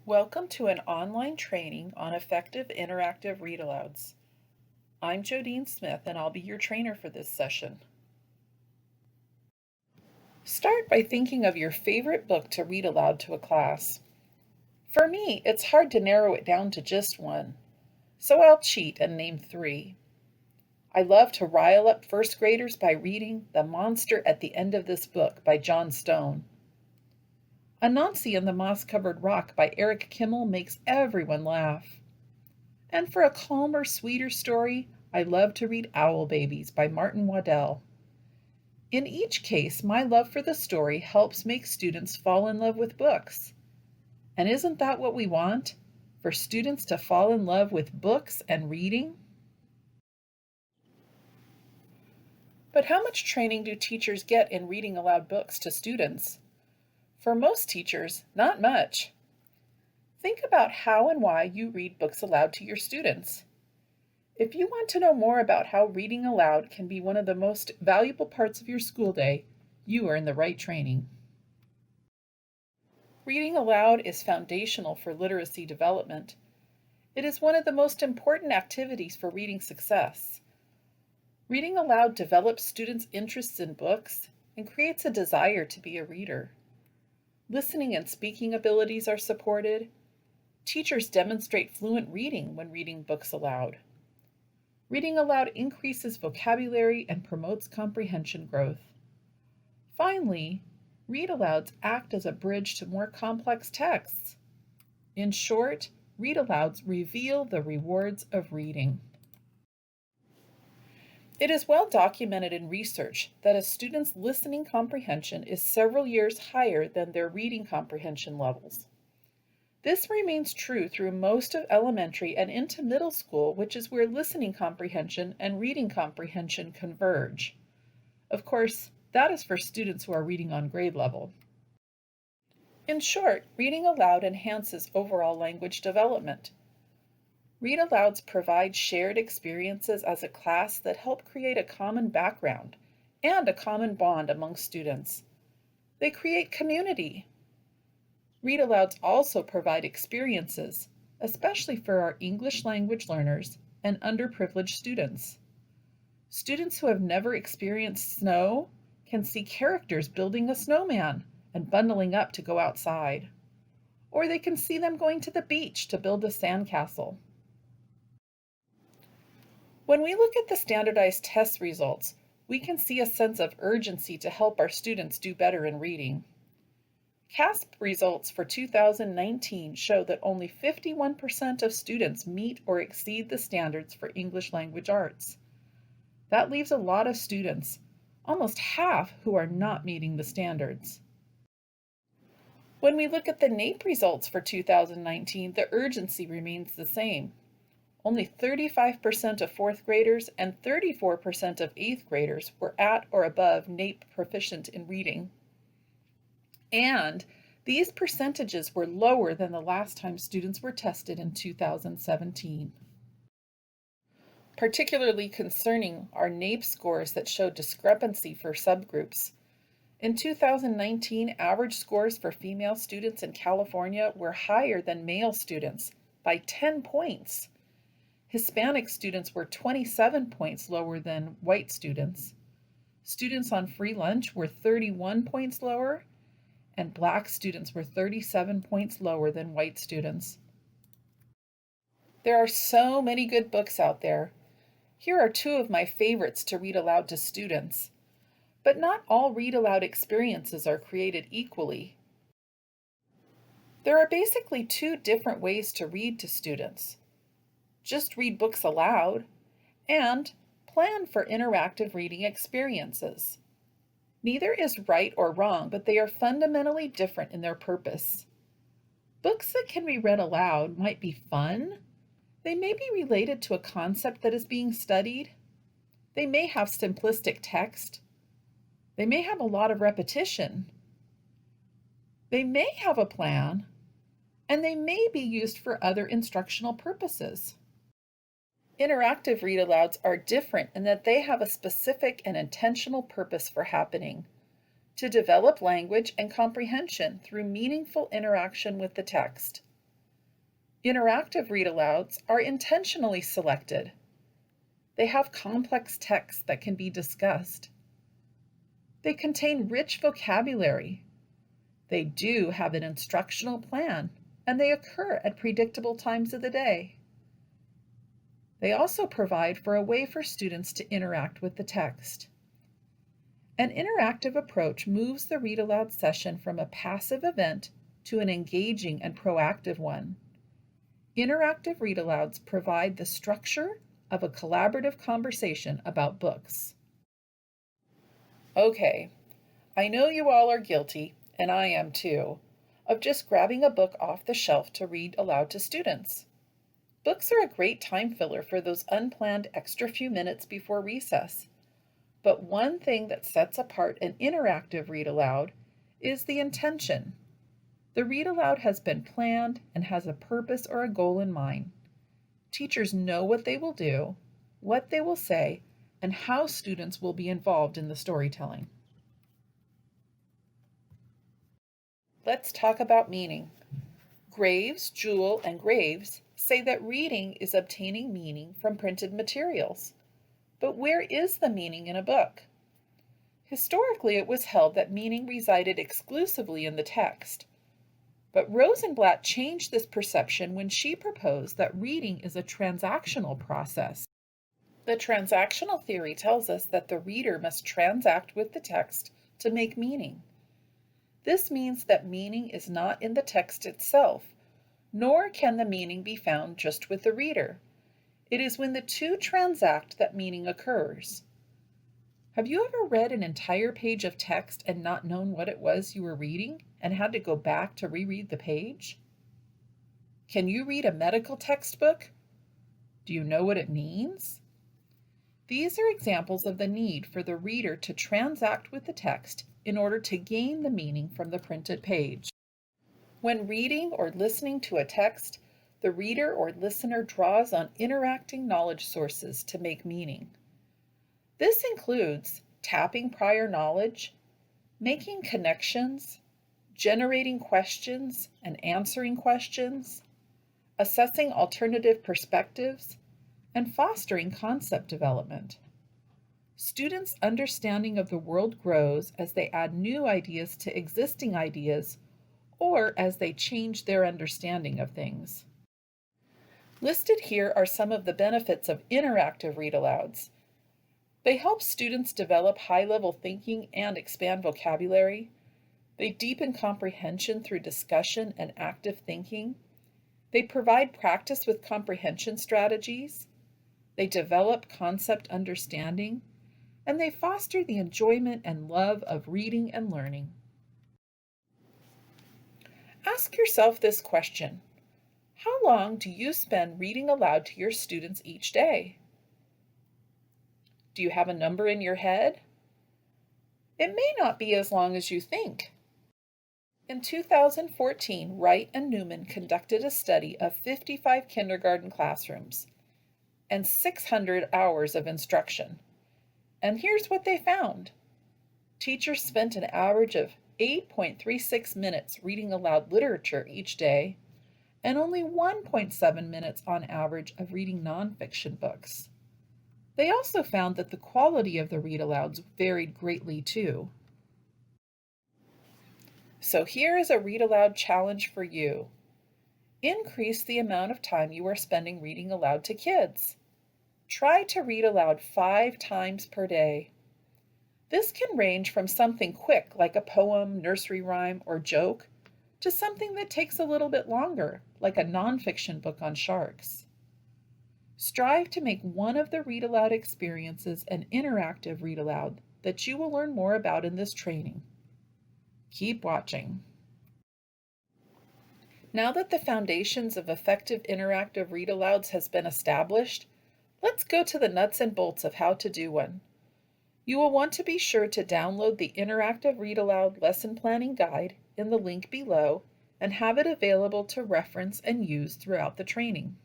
Welcome to an online training on effective interactive read-alouds. I'm Jodine Smith and I'll be your trainer for this session. Start by thinking of your favorite book to read aloud to a class. For me, it's hard to narrow it down to just one, so I'll cheat and name 3. I love to rile up first graders by reading The Monster at the End of This Book by John Stone. Anansi and the Moss-Covered Rock by Eric Kimmel makes everyone laugh. And for a calmer, sweeter story, I love to read Owl Babies by Martin Waddell. In each case, my love for the story helps make students fall in love with books. And isn't that what we want? For students to fall in love with books and reading? But how much training do teachers get in reading aloud books to students? For most teachers, not much. Think about how and why you read books aloud to your students. If you want to know more about how reading aloud can be one of the most valuable parts of your school day, you are in the right training. Reading aloud is foundational for literacy development. It is one of the most important activities for reading success. Reading aloud develops students' interests in books and creates a desire to be a reader. Listening and speaking abilities are supported. Teachers demonstrate fluent reading when reading books aloud. Reading aloud increases vocabulary and promotes comprehension growth. Finally, read-alouds act as a bridge to more complex texts. In short, read-alouds reveal the rewards of reading. It is well documented in research that a student's listening comprehension is several years higher than their reading comprehension levels. This remains true through most of elementary and into middle school, which is where listening comprehension and reading comprehension converge. Of course, that is for students who are reading on grade level. In short, reading aloud enhances overall language development. Read-alouds provide shared experiences as a class that help create a common background and a common bond among students. They create community. Read-alouds also provide experiences, especially for our English language learners and underprivileged students. Students who have never experienced snow can see characters building a snowman and bundling up to go outside. Or they can see them going to the beach to build a sandcastle. When we look at the standardized test results, we can see a sense of urgency to help our students do better in reading. CASP results for 2019 show that only 51% of students meet or exceed the standards for English language arts. That leaves a lot of students, almost half, who are not meeting the standards. When we look at the NAEP results for 2019, the urgency remains the same. Only 35% of 4th graders and 34% of 8th graders were at or above NAEP proficient in reading. And these percentages were lower than the last time students were tested in 2017. Particularly concerning are NAEP scores that show discrepancy for subgroups. In 2019, average scores for female students in California were higher than male students by 10 points. Hispanic students were 27 points lower than white students. Students on free lunch were 31 points lower, and Black students were 37 points lower than white students. There are so many good books out there. Here are 2 of my favorites to read aloud to students. But not all read-aloud experiences are created equally. There are basically 2 different ways to read to students. Just read books aloud, and plan for interactive reading experiences. Neither is right or wrong, but they are fundamentally different in their purpose. Books that can be read aloud might be fun. They may be related to a concept that is being studied. They may have simplistic text. They may have a lot of repetition. They may have a plan, and they may be used for other instructional purposes. Interactive read-alouds are different in that they have a specific and intentional purpose for happening: to develop language and comprehension through meaningful interaction with the text. Interactive read-alouds are intentionally selected. They have complex texts that can be discussed. They contain rich vocabulary. They do have an instructional plan, and they occur at predictable times of the day. They also provide for a way for students to interact with the text. An interactive approach moves the read-aloud session from a passive event to an engaging and proactive one. Interactive read-alouds provide the structure of a collaborative conversation about books. Okay, I know you all are guilty, and I am too, of just grabbing a book off the shelf to read aloud to students. Books are a great time filler for those unplanned extra few minutes before recess. But one thing that sets apart an interactive read-aloud is the intention. The read-aloud has been planned and has a purpose or a goal in mind. Teachers know what they will do, what they will say, and how students will be involved in the storytelling. Let's talk about meaning. Graves, Jewell, and Graves say that reading is obtaining meaning from printed materials. But where is the meaning in a book? Historically, it was held that meaning resided exclusively in the text. But Rosenblatt changed this perception when she proposed that reading is a transactional process. The transactional theory tells us that the reader must transact with the text to make meaning. This means that meaning is not in the text itself, nor can the meaning be found just with the reader. It is when the two transact that meaning occurs. Have you ever read an entire page of text and not known what it was you were reading and had to go back to reread the page? Can you read a medical textbook? Do you know what it means? These are examples of the need for the reader to transact with the text in order to gain the meaning from the printed page. When reading or listening to a text, the reader or listener draws on interacting knowledge sources to make meaning. This includes tapping prior knowledge, making connections, generating questions and answering questions, assessing alternative perspectives, and fostering concept development. Students' understanding of the world grows as they add new ideas to existing ideas or as they change their understanding of things. Listed here are some of the benefits of interactive read-alouds. They help students develop high-level thinking and expand vocabulary. They deepen comprehension through discussion and active thinking. They provide practice with comprehension strategies. They develop concept understanding. And they foster the enjoyment and love of reading and learning. Ask yourself this question: how long do you spend reading aloud to your students each day? Do you have a number in your head? It may not be as long as you think. In 2014, Wright and Newman conducted a study of 55 kindergarten classrooms and 600 hours of instruction. And here's what they found. Teachers spent an average of 8.36 minutes reading aloud literature each day, and only 1.7 minutes on average of reading nonfiction books. They also found that the quality of the read-alouds varied greatly too. So here is a read-aloud challenge for you. Increase the amount of time you are spending reading aloud to kids. Try to read aloud 5 times per day. This can range from something quick like a poem, nursery rhyme, or joke, to something that takes a little bit longer, like a nonfiction book on sharks. Strive to make one of the read aloud experiences an interactive read aloud that you will learn more about in this training. Keep watching. Now that the foundations of effective interactive read alouds has been established, let's go to the nuts and bolts of how to do one. You will want to be sure to download the Interactive Read Aloud Lesson Planning Guide in the link below and have it available to reference and use throughout the training.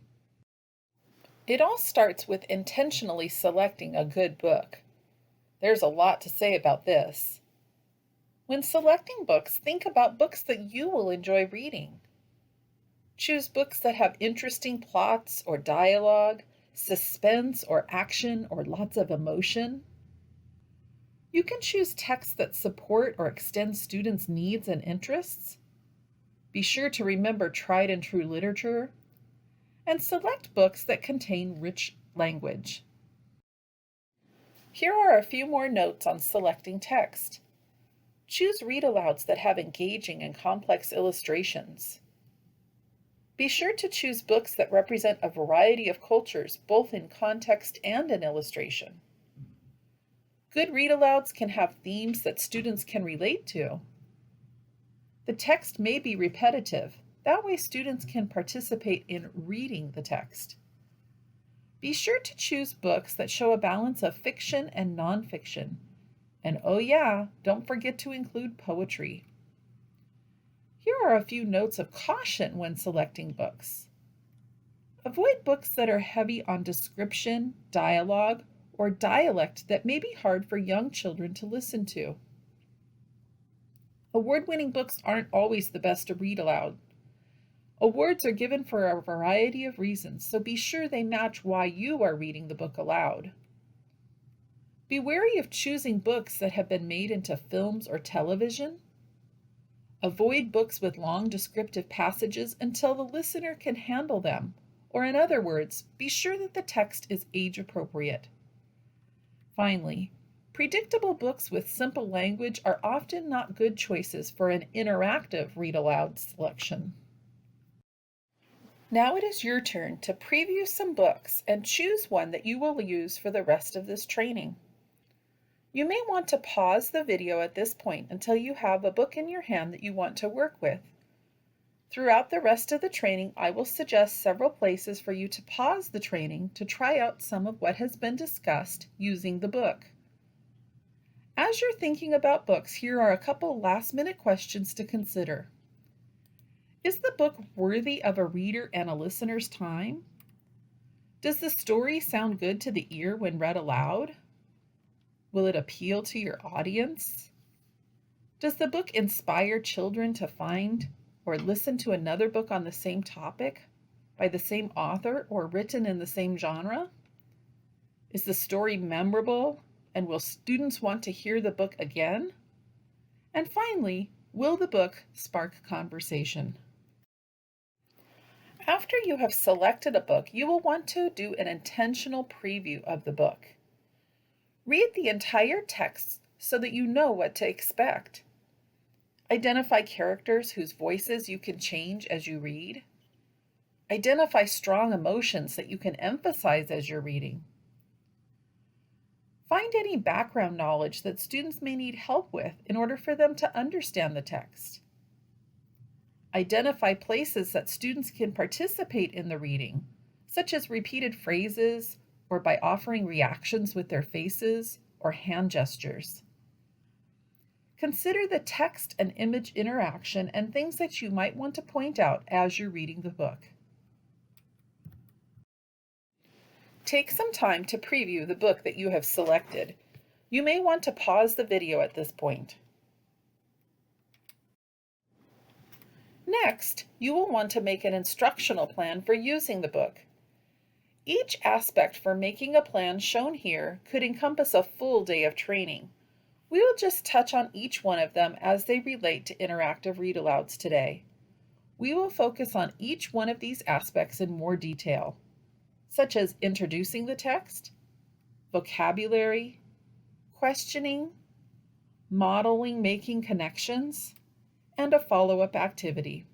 It all starts with intentionally selecting a good book. There's a lot to say about this. When selecting books, think about books that you will enjoy reading. Choose books that have interesting plots or dialogue, suspense or action or lots of emotion. You can choose texts that support or extend students' needs and interests. Be sure to remember tried and true literature, and select books that contain rich language. Here are a few more notes on selecting text. Choose read-alouds that have engaging and complex illustrations. Be sure to choose books that represent a variety of cultures, both in context and in illustration. Good read-alouds can have themes that students can relate to. The text may be repetitive. That way students can participate in reading the text. Be sure to choose books that show a balance of fiction and nonfiction. And oh yeah, don't forget to include poetry. Here are a few notes of caution when selecting books. Avoid books that are heavy on description, dialogue, or dialect that may be hard for young children to listen to. Award-winning books aren't always the best to read aloud. Awards are given for a variety of reasons, so be sure they match why you are reading the book aloud. Be wary of choosing books that have been made into films or television. Avoid books with long descriptive passages until the listener can handle them, or in other words, be sure that the text is age appropriate. Finally, predictable books with simple language are often not good choices for an interactive read-aloud selection. Now it is your turn to preview some books and choose one that you will use for the rest of this training. You may want to pause the video at this point until you have a book in your hand that you want to work with. Throughout the rest of the training, I will suggest several places for you to pause the training to try out some of what has been discussed using the book. As you're thinking about books, here are a couple last-minute questions to consider. Is the book worthy of a reader and a listener's time? Does the story sound good to the ear when read aloud? Will it appeal to your audience? Does the book inspire children to find or listen to another book on the same topic by the same author or written in the same genre? Is the story memorable, and will students want to hear the book again? And finally, will the book spark conversation? After you have selected a book, you will want to do an intentional preview of the book. Read the entire text so that you know what to expect. Identify characters whose voices you can change as you read. Identify strong emotions that you can emphasize as you're reading. Find any background knowledge that students may need help with in order for them to understand the text. Identify places that students can participate in the reading, such as repeated phrases or by offering reactions with their faces or hand gestures. Consider the text and image interaction and things that you might want to point out as you're reading the book. Take some time to preview the book that you have selected. You may want to pause the video at this point. Next, you will want to make an instructional plan for using the book. Each aspect for making a plan shown here could encompass a full day of training. We will just touch on each one of them as they relate to interactive read-alouds today. We will focus on each one of these aspects in more detail, such as introducing the text, vocabulary, questioning, modeling making connections, and a follow-up activity.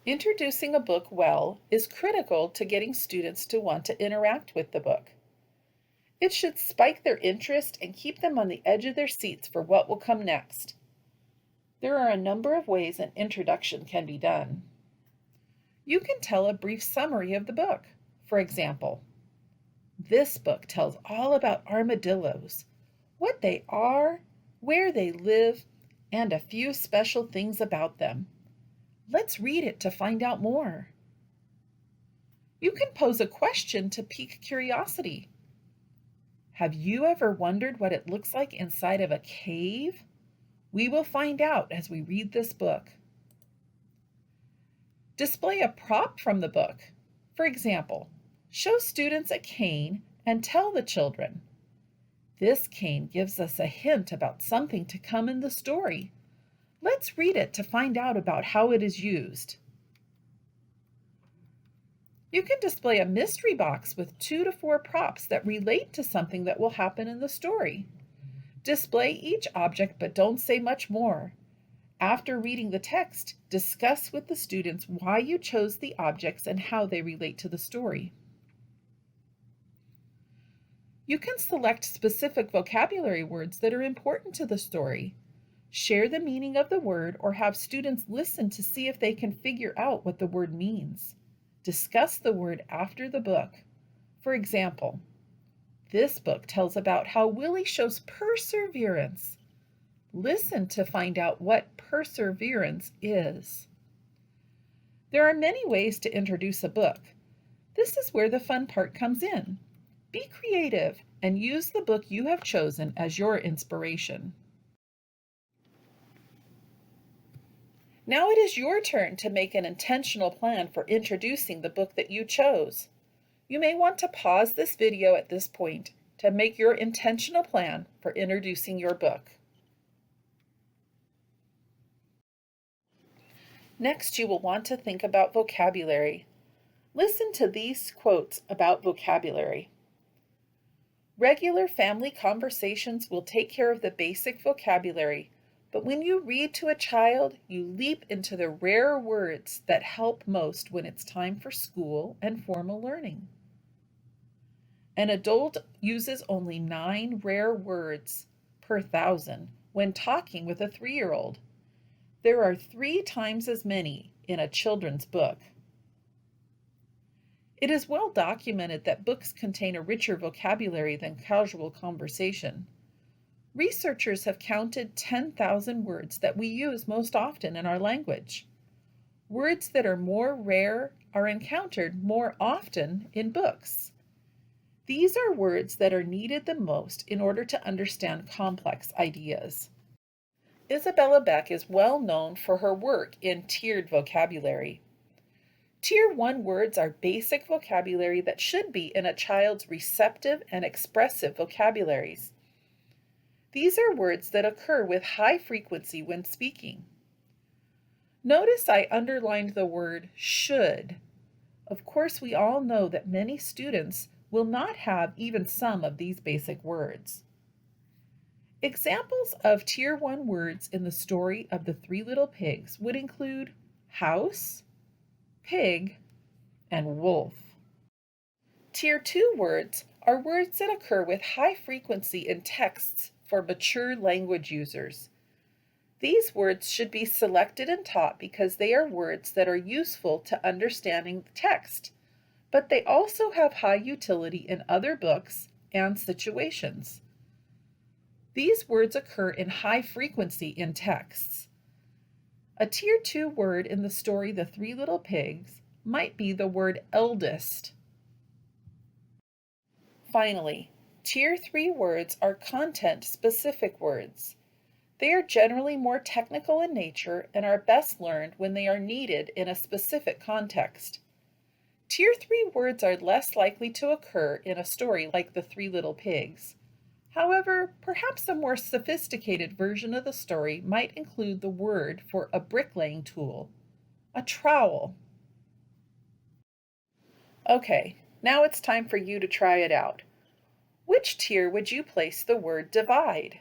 Introducing a book well is critical to getting students to want to interact with the book. It should spike their interest and keep them on the edge of their seats for what will come next. There are a number of ways an introduction can be done. You can tell a brief summary of the book. For example, this book tells all about armadillos, what they are, where they live, and a few special things about them. Let's read it to find out more. You can pose a question to pique curiosity. Have you ever wondered what it looks like inside of a cave? We will find out as we read this book. Display a prop from the book. For example, show students a cane and tell the children, "This cane gives us a hint about something to come in the story. Let's read it to find out about how it is used." You can display a mystery box with 2 to 4 props that relate to something that will happen in the story. Display each object, but don't say much more. After reading the text, discuss with the students why you chose the objects and how they relate to the story. You can select specific vocabulary words that are important to the story. Share the meaning of the word or have students listen to see if they can figure out what the word means. Discuss the word after the book. For example, this book tells about how Willie shows perseverance. Listen to find out what perseverance is. There are many ways to introduce a book. This is where the fun part comes in. Be creative and use the book you have chosen as your inspiration. Now it is your turn to make an intentional plan for introducing the book that you chose. You may want to pause this video at this point to make your intentional plan for introducing your book. Next, you will want to think about vocabulary. Listen to these quotes about vocabulary. Regular family conversations will take care of the basic vocabulary, but when you read to a child, you leap into the rare words that help most when it's time for school and formal learning. An adult uses only 9 rare words per 1,000 when talking with a 3-year-old. There are 3 times as many in a children's book. It is well documented that books contain a richer vocabulary than casual conversation. Researchers have counted 10,000 words that we use most often in our language. Words that are more rare are encountered more often in books. These are words that are needed the most in order to understand complex ideas. Isabella Beck is well known for her work in tiered vocabulary. Tier 1 words are basic vocabulary that should be in a child's receptive and expressive vocabularies. These are words that occur with high frequency when speaking. Notice I underlined the word should. Of course, we all know that many students will not have even some of these basic words. Examples of Tier 1 words in the story of the 3 Little Pigs would include house, pig, and wolf. Tier 2 words are words that occur with high frequency in texts for mature language users. These words should be selected and taught because they are words that are useful to understanding the text, but they also have high utility in other books and situations. These words occur in high frequency in texts. A Tier 2 word in the story The 3 Little Pigs might be the word eldest. Finally, Tier 3 words are content-specific words. They are generally more technical in nature and are best learned when they are needed in a specific context. Tier 3 words are less likely to occur in a story like The 3 Little Pigs. However, perhaps a more sophisticated version of the story might include the word for a bricklaying tool, a trowel. Okay, now it's time for you to try it out. Which tier would you place the word divide?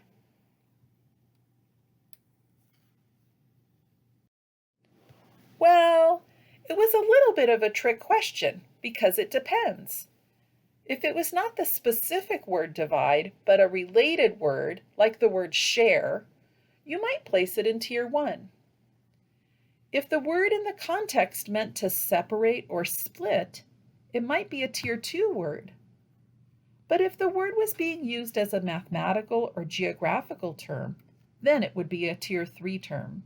Well, it was a little bit of a trick question because it depends. If it was not the specific word divide, but a related word, like the word share, you might place it in Tier 1. If the word in the context meant to separate or split, it might be a Tier 2 word. But if the word was being used as a mathematical or geographical term, then it would be a Tier 3 term.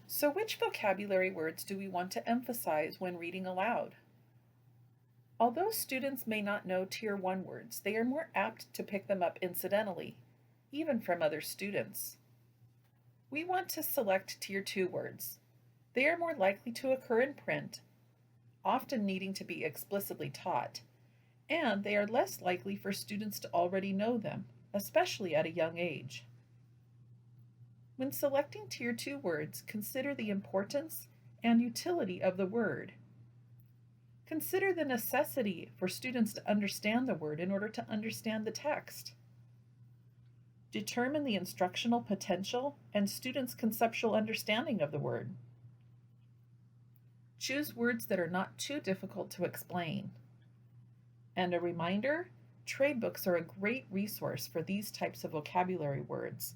So which vocabulary words do we want to emphasize when reading aloud? Although students may not know Tier 1 words, they are more apt to pick them up incidentally, even from other students. We want to select Tier 2 words. They are more likely to occur in print, often needing to be explicitly taught, and they are less likely for students to already know them, especially at a young age. When selecting Tier 2 words, consider the importance and utility of the word. Consider the necessity for students to understand the word in order to understand the text. Determine the instructional potential and students' conceptual understanding of the word. Choose words that are not too difficult to explain. And a reminder, trade books are a great resource for these types of vocabulary words,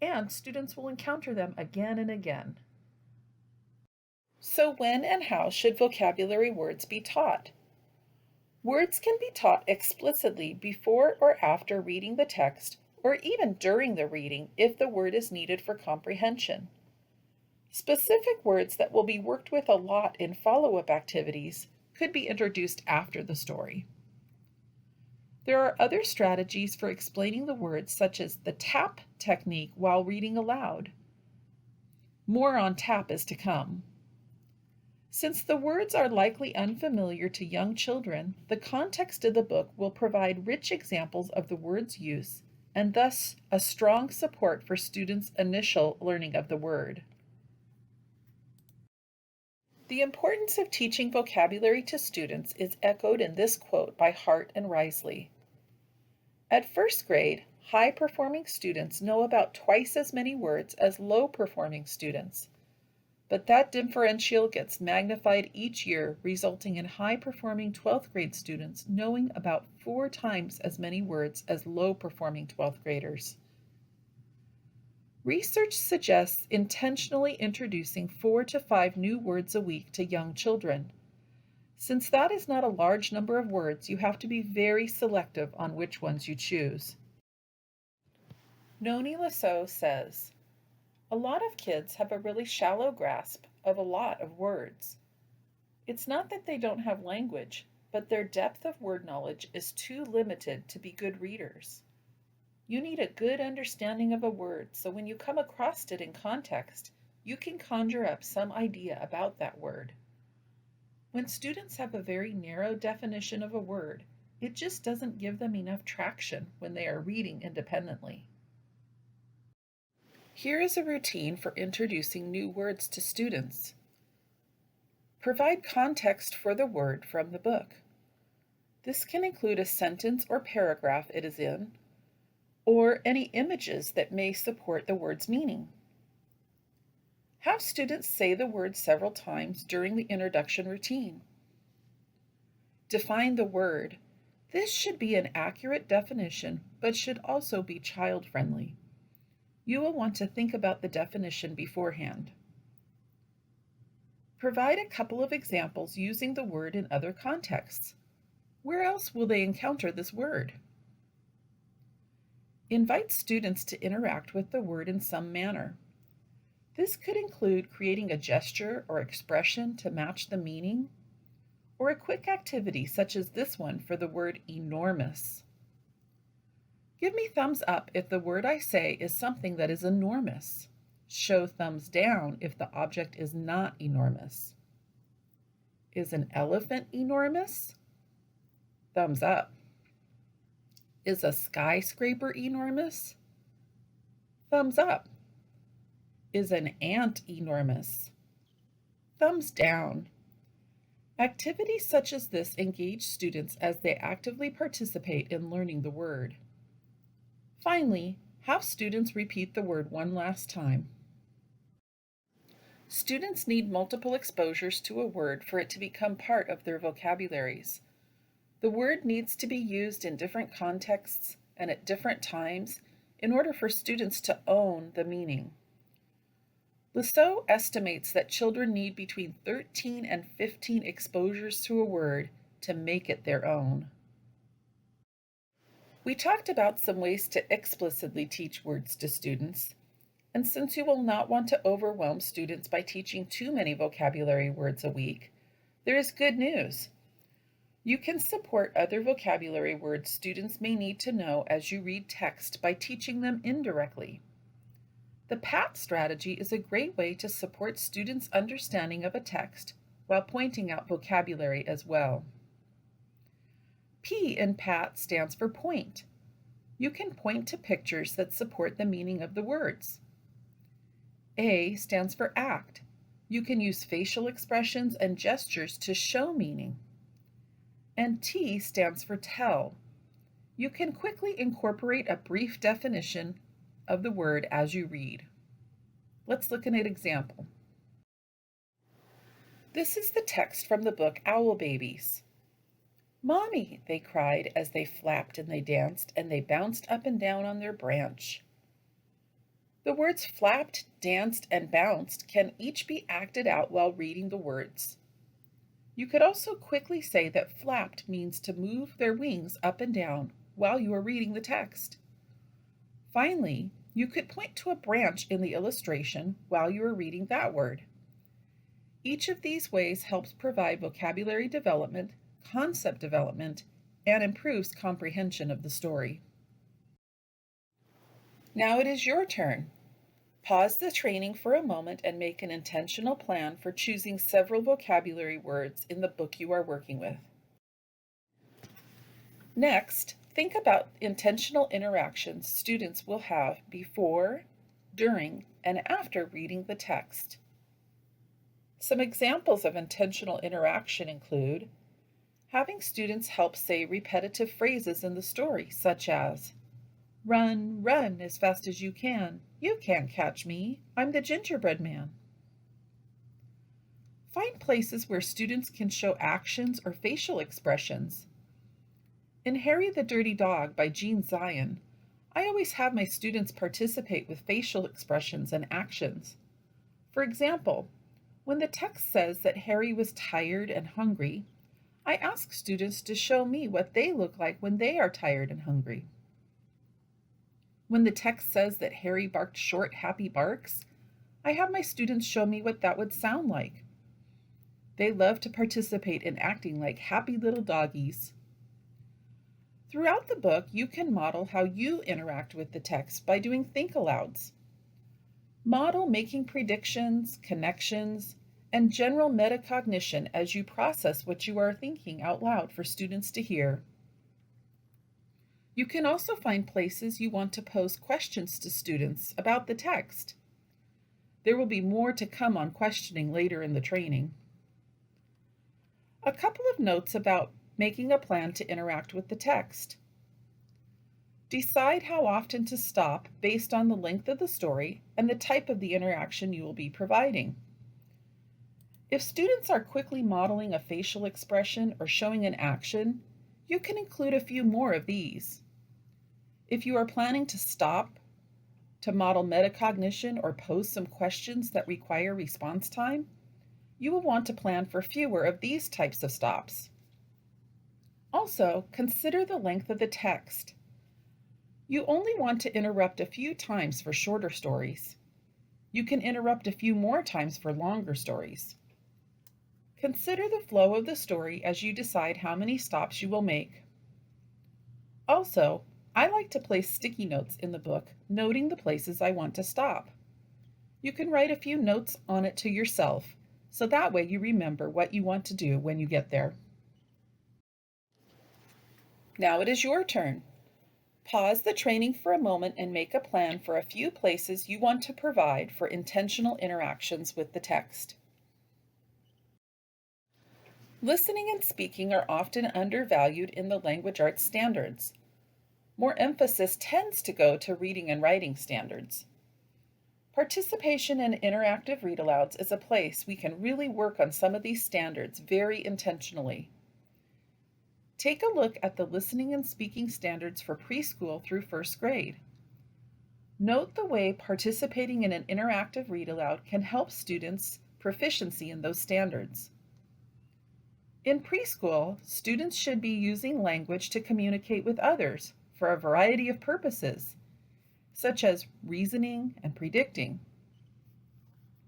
and students will encounter them again and again. So when and how should vocabulary words be taught? Words can be taught explicitly before or after reading the text, or even during the reading if the word is needed for comprehension. Specific words that will be worked with a lot in follow-up activities could be introduced after the story. There are other strategies for explaining the words, such as the tap technique while reading aloud. More on tap is to come. Since the words are likely unfamiliar to young children, the context of the book will provide rich examples of the word's use and thus a strong support for students' initial learning of the word. The importance of teaching vocabulary to students is echoed in this quote by Hart and Risley. At first grade, high-performing students know about twice as many words as low-performing students. But that differential gets magnified each year, resulting in high-performing 12th grade students knowing about 4 times as many words as low-performing 12th graders. Research suggests intentionally introducing 4 to 5 new words a week to young children. Since that is not a large number of words, you have to be very selective on which ones you choose. Noni Lasso says, "A lot of kids have a really shallow grasp of a lot of words. It's not that they don't have language, but their depth of word knowledge is too limited to be good readers. You need a good understanding of a word, so when you come across it in context, you can conjure up some idea about that word. When students have a very narrow definition of a word, it just doesn't give them enough traction when they are reading independently." Here is a routine for introducing new words to students. Provide context for the word from the book. This can include a sentence or paragraph it is in, or any images that may support the word's meaning. Have students say the word several times during the introduction routine. Define the word. This should be an accurate definition, but should also be child-friendly. You will want to think about the definition beforehand. Provide a couple of examples using the word in other contexts. Where else will they encounter this word? Invite students to interact with the word in some manner. This could include creating a gesture or expression to match the meaning, or a quick activity such as this one for the word enormous. Give me thumbs up if the word I say is something that is enormous. Show thumbs down if the object is not enormous. Is an elephant enormous? Thumbs up. Is a skyscraper enormous? Thumbs up. Is an ant enormous? Thumbs down. Activities such as this engage students as they actively participate in learning the word. Finally, have students repeat the word one last time. Students need multiple exposures to a word for it to become part of their vocabularies. The word needs to be used in different contexts and at different times in order for students to own the meaning. Lasso estimates that children need between 13 and 15 exposures to a word to make it their own. We talked about some ways to explicitly teach words to students, and since you will not want to overwhelm students by teaching too many vocabulary words a week, there is good news. You can support other vocabulary words students may need to know as you read text by teaching them indirectly. The PAT strategy is a great way to support students' understanding of a text while pointing out vocabulary as well. P in PAT stands for point. You can point to pictures that support the meaning of the words. A stands for act. You can use facial expressions and gestures to show meaning. And T stands for tell. You can quickly incorporate a brief definition of the word as you read. Let's look at an example. This is the text from the book Owl Babies. "Mommy," they cried as they flapped and they danced and they bounced up and down on their branch. The words flapped, danced, and bounced can each be acted out while reading the words. You could also quickly say that flapped means to move their wings up and down while you are reading the text. Finally, you could point to a branch in the illustration while you are reading that word. Each of these ways helps provide vocabulary development, concept development, and improves comprehension of the story. Now it is your turn. Pause the training for a moment and make an intentional plan for choosing several vocabulary words in the book you are working with. Next, think about intentional interactions students will have before, during, and after reading the text. Some examples of intentional interaction include having students help say repetitive phrases in the story, such as, "Run, run as fast as you can. You can't catch me. I'm the gingerbread man." Find places where students can show actions or facial expressions. In Harry the Dirty Dog by Jean Zion, I always have my students participate with facial expressions and actions. For example, when the text says that Harry was tired and hungry, I ask students to show me what they look like when they are tired and hungry. When the text says that Harry barked short, happy barks, I have my students show me what that would sound like. They love to participate in acting like happy little doggies. Throughout the book, you can model how you interact with the text by doing think-alouds. Model making predictions, connections, and general metacognition as you process what you are thinking out loud for students to hear. You can also find places you want to pose questions to students about the text. There will be more to come on questioning later in the training. A couple of notes about making a plan to interact with the text. Decide how often to stop based on the length of the story and the type of the interaction you will be providing. If students are quickly modeling a facial expression or showing an action, you can include a few more of these. If you are planning to stop, to model metacognition, or pose some questions that require response time, you will want to plan for fewer of these types of stops. Also, consider the length of the text. You only want to interrupt a few times for shorter stories. You can interrupt a few more times for longer stories. Consider the flow of the story as you decide how many stops you will make. Also, I like to place sticky notes in the book, noting the places I want to stop. You can write a few notes on it to yourself, so that way you remember what you want to do when you get there. Now it is your turn. Pause the training for a moment and make a plan for a few places you want to provide for intentional interactions with the text. Listening and speaking are often undervalued in the language arts standards. More emphasis tends to go to reading and writing standards. Participation in interactive read-alouds is a place we can really work on some of these standards very intentionally. Take a look at the listening and speaking standards for preschool through first grade. Note the way participating in an interactive read-aloud can help students' proficiency in those standards. In preschool, students should be using language to communicate with others for a variety of purposes, such as reasoning and predicting.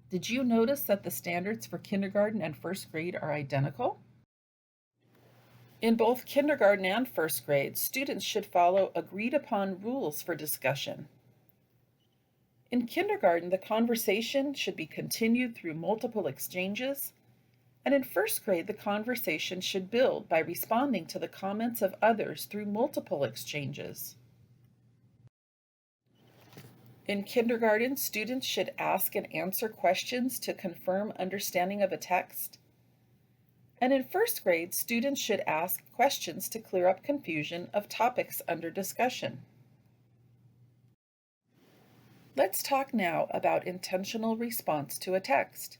Did you notice that the standards for kindergarten and first grade are identical? In both kindergarten and first grade, students should follow agreed-upon rules for discussion. In kindergarten, the conversation should be continued through multiple exchanges, and in first grade, the conversation should build by responding to the comments of others through multiple exchanges. In kindergarten, students should ask and answer questions to confirm understanding of a text. And in first grade, students should ask questions to clear up confusion of topics under discussion. Let's talk now about intentional response to a text.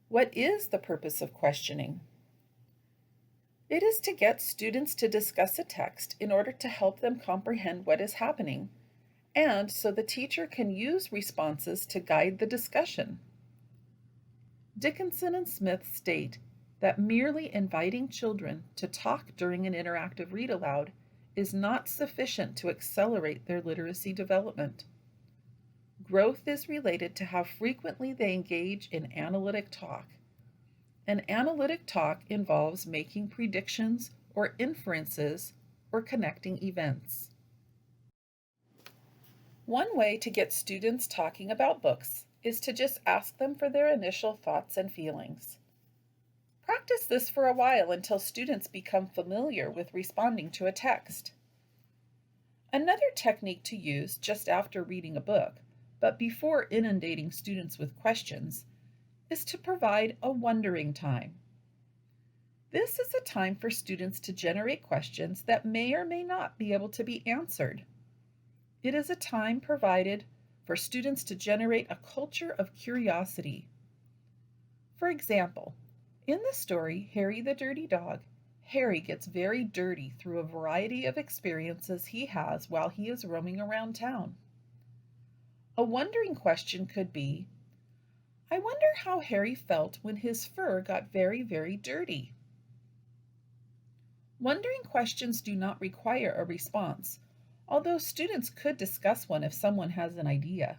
What is the purpose of questioning? It is to get students to discuss a text in order to help them comprehend what is happening, and so the teacher can use responses to guide the discussion. Dickinson and Smith state that merely inviting children to talk during an interactive read aloud is not sufficient to accelerate their literacy development. Growth is related to how frequently they engage in analytic talk. And analytic talk involves making predictions or inferences or connecting events. One way to get students talking about books is to just ask them for their initial thoughts and feelings. Practice this for a while until students become familiar with responding to a text. Another technique to use just after reading a book, but before inundating students with questions, is to provide a wondering time. This is a time for students to generate questions that may or may not be able to be answered. It is a time provided for students to generate a culture of curiosity. For example, in the story, Harry the Dirty Dog, Harry gets very dirty through a variety of experiences he has while he is roaming around town. A wondering question could be, I wonder how Harry felt when his fur got very, very dirty. Wondering questions do not require a response, although students could discuss one if someone has an idea.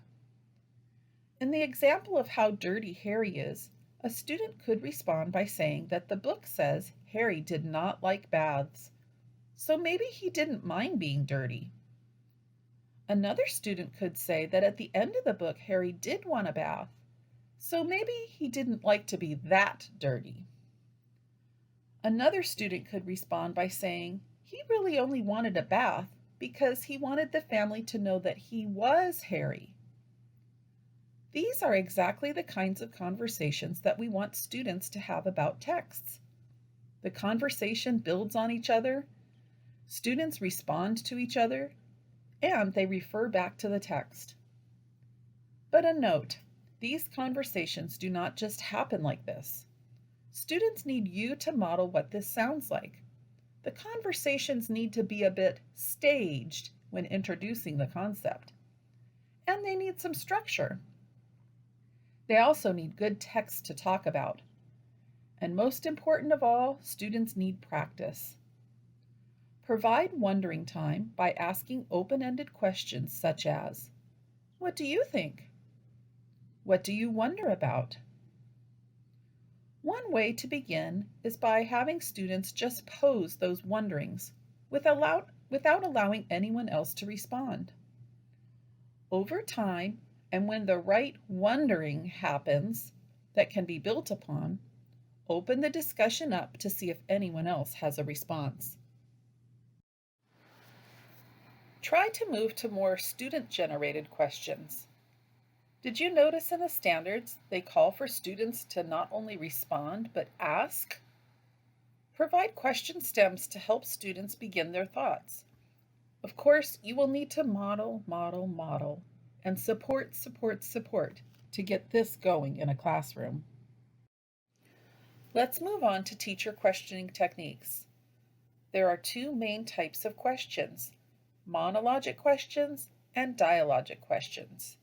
In the example of how dirty Harry is, a student could respond by saying that the book says Harry did not like baths, so maybe he didn't mind being dirty. Another student could say that at the end of the book, Harry did want a bath, so maybe he didn't like to be that dirty. Another student could respond by saying he really only wanted a bath because he wanted the family to know that he was Harry. These are exactly the kinds of conversations that we want students to have about texts. The conversation builds on each other, students respond to each other, and they refer back to the text. But a note, these conversations do not just happen like this. Students need you to model what this sounds like. The conversations need to be a bit staged when introducing the concept. And they need some structure. They also need good text to talk about. And most important of all, students need practice. Provide wondering time by asking open-ended questions such as, what do you think? What do you wonder about? One way to begin is by having students just pose those wonderings without allowing anyone else to respond. Over time, and when the right wondering happens that can be built upon, open the discussion up to see if anyone else has a response. Try to move to more student-generated questions. Did you notice in the standards they call for students to not only respond but ask? Provide question stems to help students begin their thoughts. Of course, you will need to model, and support to get this going in a classroom. Let's move on to teacher questioning techniques. There are two main types of questions, monologic questions and dialogic questions.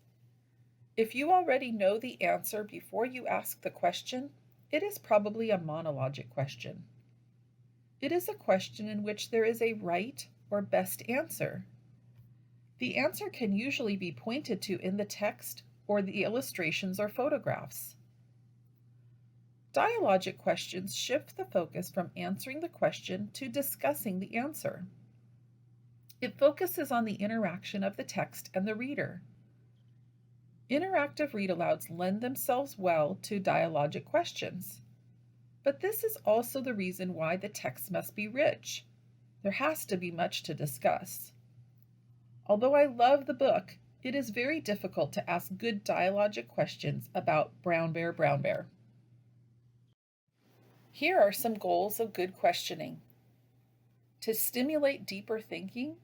If you already know the answer before you ask the question, it is probably a monologic question. It is a question in which there is a right or best answer. The answer can usually be pointed to in the text or the illustrations or photographs. Dialogic questions shift the focus from answering the question to discussing the answer. It focuses on the interaction of the text and the reader. Interactive read-alouds lend themselves well to dialogic questions. But this is also the reason why the text must be rich. There has to be much to discuss. Although I love the book, it is very difficult to ask good dialogic questions about brown bear, brown bear. Here are some goals of good questioning. To stimulate deeper thinking,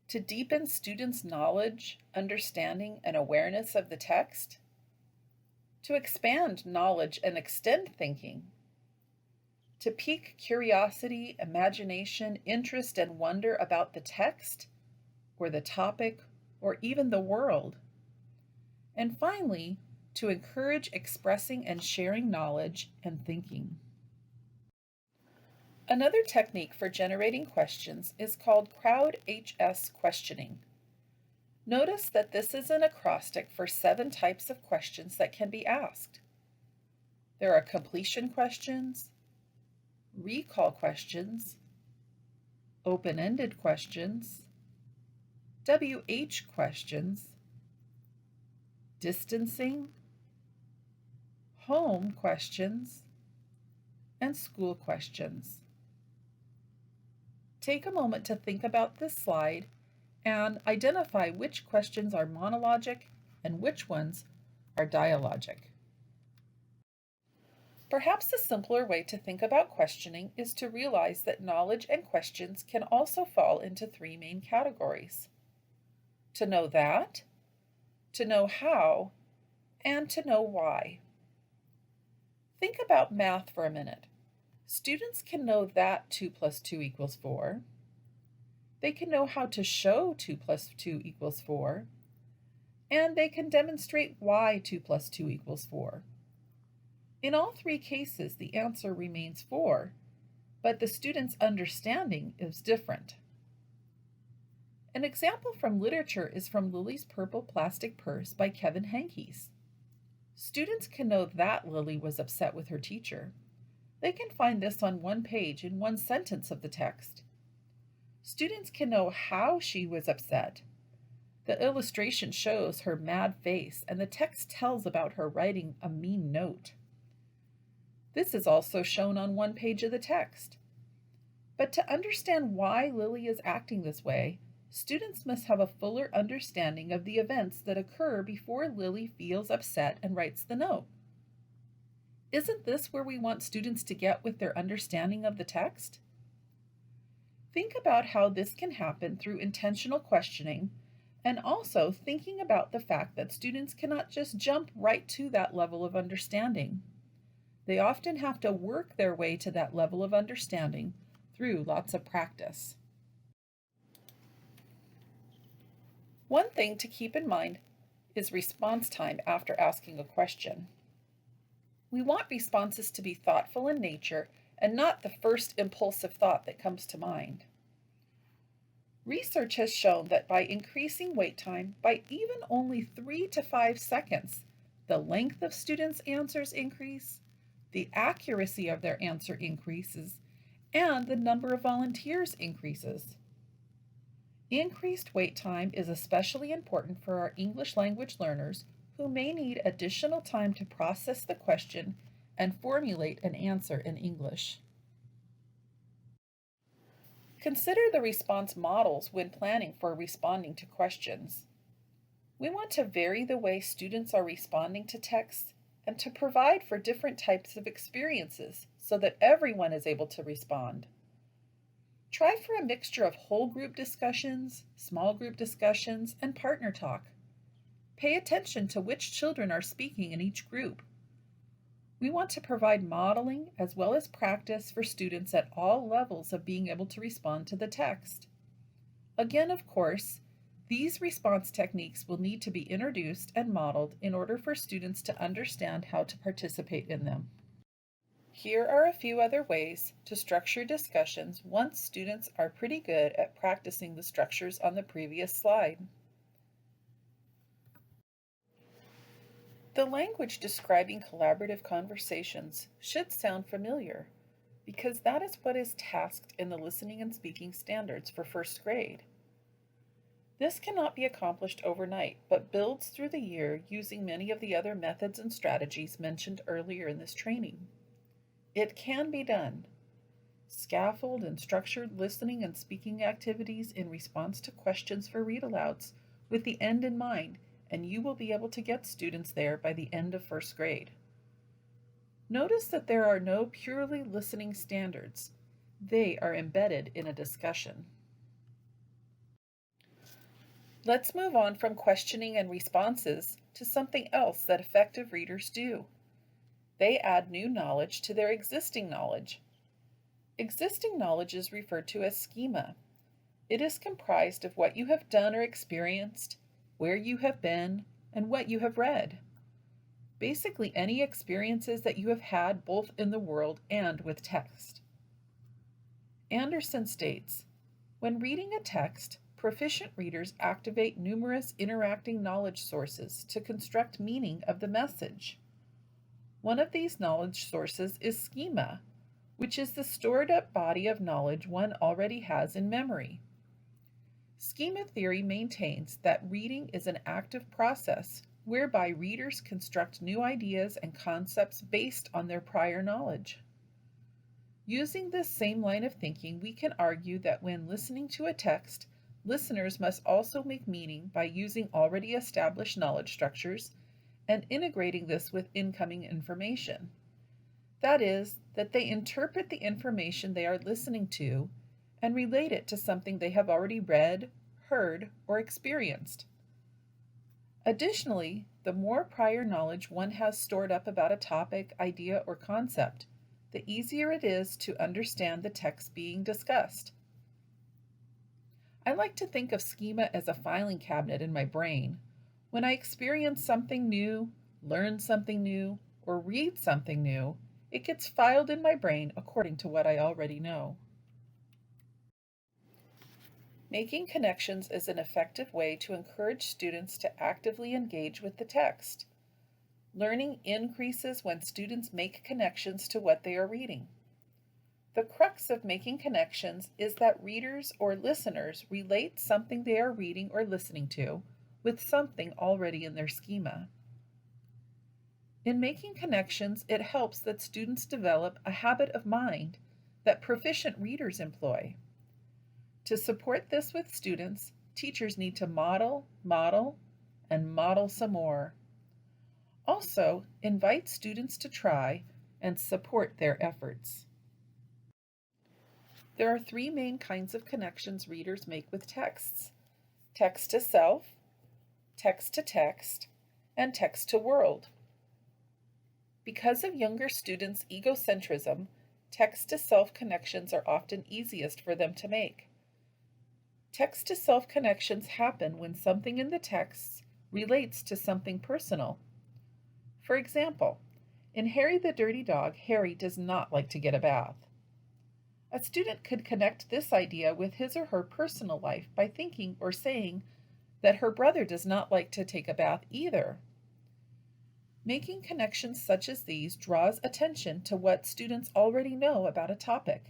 to deepen students' knowledge, understanding, and awareness of the text, to expand knowledge and extend thinking, to pique curiosity, imagination, interest, and wonder about the text, or the topic, or even the world. And finally, to encourage expressing and sharing knowledge and thinking. Another technique for generating questions is called crowd HS questioning. Notice that this is an acrostic for 7 types of questions that can be asked. There are completion questions, recall questions, open-ended questions, WH questions, distancing, home questions, and school questions. Take a moment to think about this slide and identify which questions are monologic and which ones are dialogic. Perhaps a simpler way to think about questioning is to realize that knowledge and questions can also fall into 3 main categories: to know that, to know how, and to know why. Think about math for a minute. Students can know that 2 plus 2 equals 4. They can know how to show 2 plus 2 equals 4. And they can demonstrate why 2 plus 2 equals 4. In all 3 cases, the answer remains 4, but the student's understanding is different. An example from literature is from Lily's Purple Plastic Purse by Kevin Henkes. Students can know that Lily was upset with her teacher. They can find this on 1 page in 1 sentence of the text. Students can know how she was upset. The illustration shows her mad face, and the text tells about her writing a mean note. This is also shown on 1 page of the text. But to understand why Lily is acting this way, students must have a fuller understanding of the events that occur before Lily feels upset and writes the note. Isn't this where we want students to get with their understanding of the text? Think about how this can happen through intentional questioning, and also thinking about the fact that students cannot just jump right to that level of understanding. They often have to work their way to that level of understanding through lots of practice. One thing to keep in mind is response time after asking a question. We want responses to be thoughtful in nature and not the first impulsive thought that comes to mind. Research has shown that by increasing wait time by even only 3 to 5 seconds, the length of students' answers increase, the accuracy of their answer increases, and the number of volunteers increases. Increased wait time is especially important for our English language learners who may need additional time to process the question and formulate an answer in English. Consider the response models when planning for responding to questions. We want to vary the way students are responding to texts and to provide for different types of experiences so that everyone is able to respond. Try for a mixture of whole group discussions, small group discussions, and partner talk. Pay attention to which children are speaking in each group. We want to provide modeling as well as practice for students at all levels of being able to respond to the text. Again, of course, these response techniques will need to be introduced and modeled in order for students to understand how to participate in them. Here are a few other ways to structure discussions once students are pretty good at practicing the structures on the previous slide. The language describing collaborative conversations should sound familiar because that is what is tasked in the listening and speaking standards for 1st grade. This cannot be accomplished overnight, but builds through the year using many of the other methods and strategies mentioned earlier in this training. It can be done. Scaffold and structured listening and speaking activities in response to questions for read-alouds with the end in mind, and you will be able to get students there by the end of first grade. Notice that there are no purely listening standards. They are embedded in a discussion. Let's move on from questioning and responses to something else that effective readers do. They add new knowledge to their existing knowledge. Existing knowledge is referred to as schema. It is comprised of what you have done or experienced, where you have been, and what you have read. Basically, any experiences that you have had both in the world and with text. Anderson states, when reading a text, proficient readers activate numerous interacting knowledge sources to construct meaning of the message. One of these knowledge sources is schema, which is the stored-up body of knowledge one already has in memory. Schema theory maintains that reading is an active process whereby readers construct new ideas and concepts based on their prior knowledge. Using this same line of thinking, we can argue that when listening to a text, listeners must also make meaning by using already established knowledge structures and integrating this with incoming information. That is, that they interpret the information they are listening to and relate it to something they have already read, heard, or experienced. Additionally, the more prior knowledge one has stored up about a topic, idea, or concept, the easier it is to understand the text being discussed. I like to think of schema as a filing cabinet in my brain. When I experience something new, learn something new, or read something new, it gets filed in my brain according to what I already know. Making connections is an effective way to encourage students to actively engage with the text. Learning increases when students make connections to what they are reading. The crux of making connections is that readers or listeners relate something they are reading or listening to with something already in their schema. In making connections, it helps that students develop a habit of mind that proficient readers employ. To support this with students, teachers need to model, and model some more. Also, invite students to try and support their efforts. There are three main kinds of connections readers make with texts: text to self, text to text, and text to world. Because of younger students' egocentrism, text to self connections are often easiest for them to make. Text to self connections happen when something in the text relates to something personal. For example, in Harry the Dirty Dog, Harry does not like to get a bath. A student could connect this idea with his or her personal life by thinking or saying that her brother does not like to take a bath either. Making connections such as these draws attention to what students already know about a topic.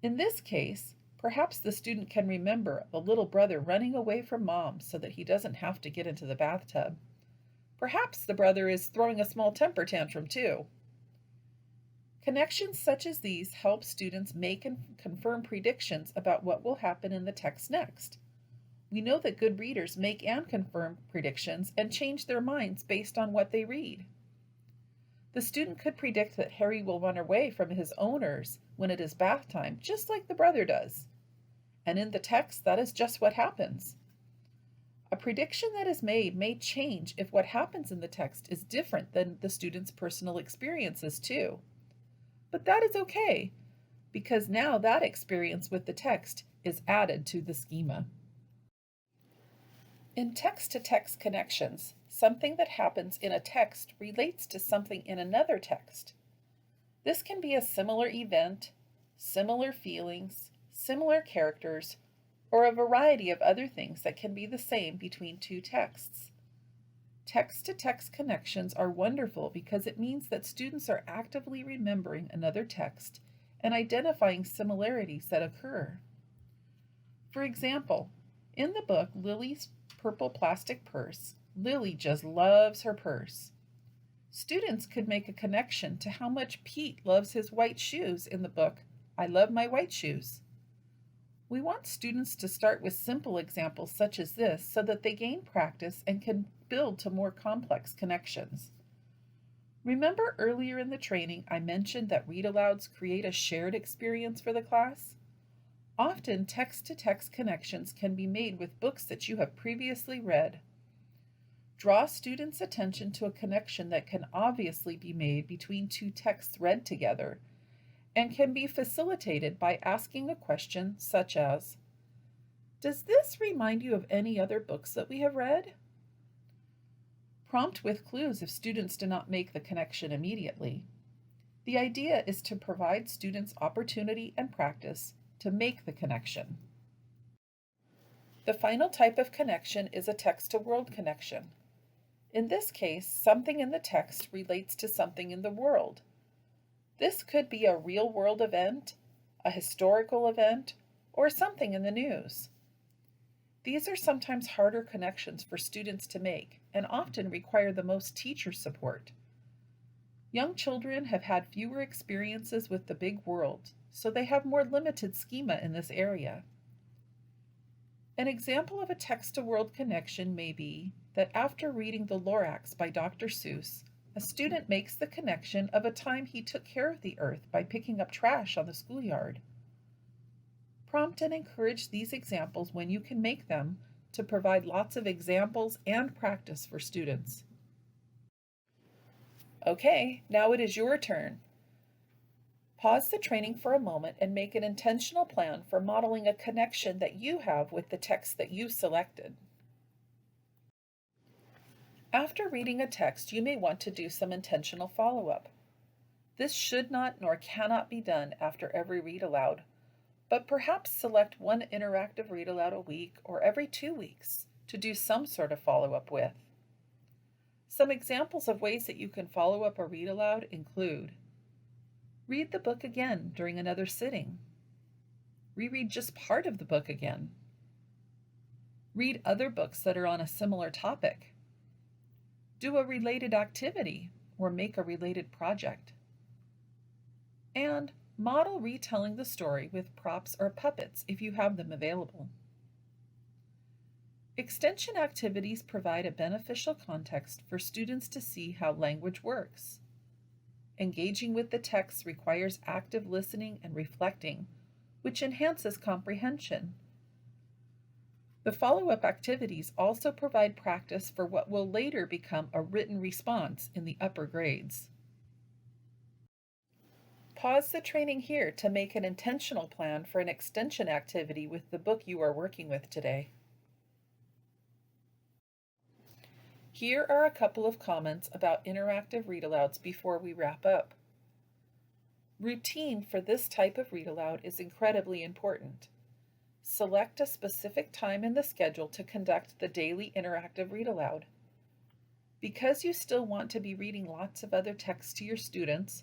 In this case, perhaps the student can remember the little brother running away from mom so that he doesn't have to get into the bathtub. Perhaps the brother is throwing a small temper tantrum too. Connections such as these help students make and confirm predictions about what will happen in the text next. We know that good readers make and confirm predictions and change their minds based on what they read. The student could predict that Harry will run away from his owners when it is bath time, just like the brother does. And in the text, that is just what happens. A prediction that is made may change if what happens in the text is different than the student's personal experiences too. But that is okay, because now that experience with the text is added to the schema. In text-to-text connections, something that happens in a text relates to something in another text. This can be a similar event, similar feelings, similar characters, or a variety of other things that can be the same between two texts. Text-to-text connections are wonderful because it means that students are actively remembering another text and identifying similarities that occur. For example, In the book Lily's Purple Plastic Purse, Lily just loves her purse. Students could make a connection to how much Pete loves his white shoes in the book I Love My White Shoes. We want students to start with simple examples such as this so that they gain practice and can build to more complex connections. Remember earlier in the training I mentioned that read-alouds create a shared experience for the class? Often text-to-text connections can be made with books that you have previously read. Draw students' attention to a connection that can obviously be made between two texts read together and can be facilitated by asking a question such as, "Does this remind you of any other books that we have read?" Prompt with clues if students do not make the connection immediately. The idea is to provide students opportunity and practice to make the connection. The final type of connection is a text-to-world connection. In this case, something in the text relates to something in the world. This could be a real-world event, a historical event, or something in the news. These are sometimes harder connections for students to make and often require the most teacher support. Young children have had fewer experiences with the big world, so they have more limited schema in this area. An example of a text-to-world connection may be that after reading The Lorax by Dr. Seuss, a student makes the connection of a time he took care of the earth by picking up trash on the schoolyard. Prompt and encourage these examples when you can make them to provide lots of examples and practice for students. Okay, now it is your turn. Pause the training for a moment and make an intentional plan for modeling a connection that you have with the text that you selected. After reading a text, you may want to do some intentional follow-up. This should not nor cannot be done after every read aloud, but perhaps select one interactive read aloud a week or every 2 weeks to do some sort of follow-up with. Some examples of ways that you can follow up a read aloud include: read the book again during another sitting. Reread just part of the book again. Read other books that are on a similar topic. Do a related activity or make a related project. And model retelling the story with props or puppets if you have them available. Extension activities provide a beneficial context for students to see how language works. Engaging with the text requires active listening and reflecting, which enhances comprehension. The follow-up activities also provide practice for what will later become a written response in the upper grades. Pause the training here to make an intentional plan for an extension activity with the book you are working with today. Here are a couple of comments about interactive read-alouds before we wrap up. Routine for this type of read-aloud is incredibly important. Select a specific time in the schedule to conduct the daily interactive read-aloud. Because you still want to be reading lots of other texts to your students,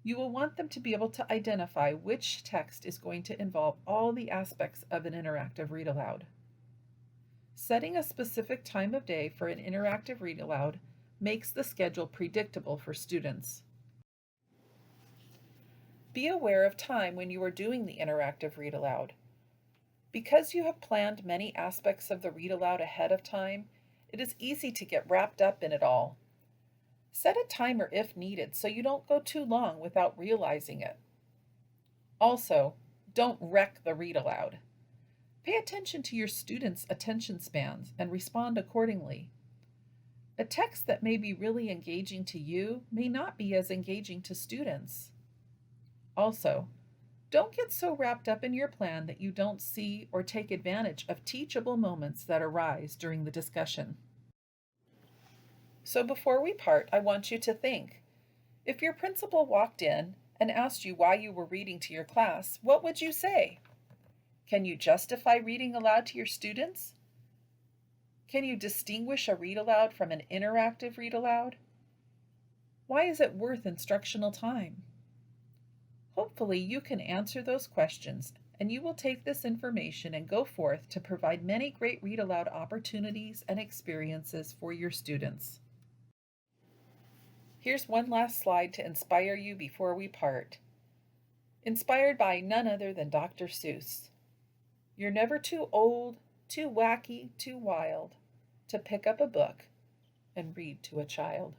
you will want them to be able to identify which text is going to involve all the aspects of an interactive read-aloud. Setting a specific time of day for an interactive read-aloud makes the schedule predictable for students. Be aware of time when you are doing the interactive read-aloud. Because you have planned many aspects of the read-aloud ahead of time, it is easy to get wrapped up in it all. Set a timer if needed so you don't go too long without realizing it. Also, don't wreck the read-aloud. Pay attention to your students' attention spans and respond accordingly. A text that may be really engaging to you may not be as engaging to students. Also, don't get so wrapped up in your plan that you don't see or take advantage of teachable moments that arise during the discussion. So before we part, I want you to think. If your principal walked in and asked you why you were reading to your class, what would you say? Can you justify reading aloud to your students? Can you distinguish a read aloud from an interactive read aloud? Why is it worth instructional time? Hopefully you can answer those questions and you will take this information and go forth to provide many great read aloud opportunities and experiences for your students. Here's one last slide to inspire you before we part. Inspired by none other than Dr. Seuss. You're never too old, too wacky, too wild to pick up a book and read to a child.